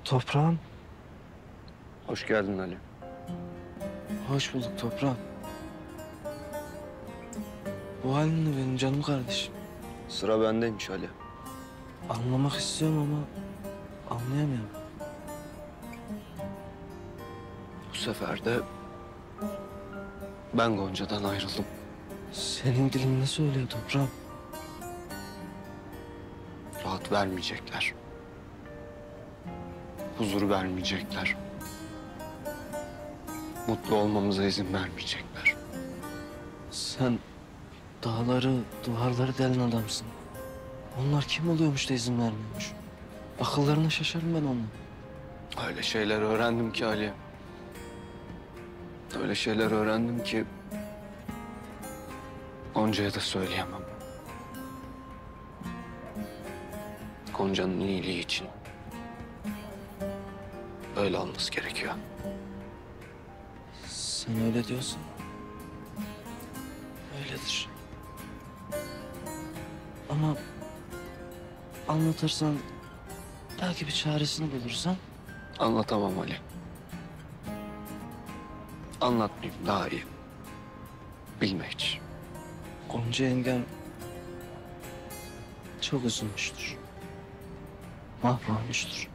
Toprağım. Hoş geldin Ali. Hoş bulduk toprağım. Bu halin ne benim canım kardeşim? Sıra bendeymiş Ali. Anlamak istiyorum ama anlayamıyorum. Bu sefer de ben Gonca'dan ayrıldım. Senin dilin ne söylüyor toprağım? Rahat vermeyecekler. Huzur vermeyecekler. Mutlu olmamıza izin vermeyecekler. Sen dağları, duvarları delen adamsın. Onlar kim oluyormuş da izin vermiyormuş? Akıllarına şaşarım ben onun. Öyle şeyler öğrendim ki Ali. Öyle şeyler öğrendim ki Gonca'ya da söyleyemem. Gonca'nın iyiliği için öyle olması gerekiyor. Sen öyle diyorsun. Öyledir. Ama anlatırsan belki bir çaresini bulursan. Anlatamam Ali. Anlatmayayım daha iyi. Bilme hiç. Gonca yengem çok üzülmüştür. Mahvolmuştur.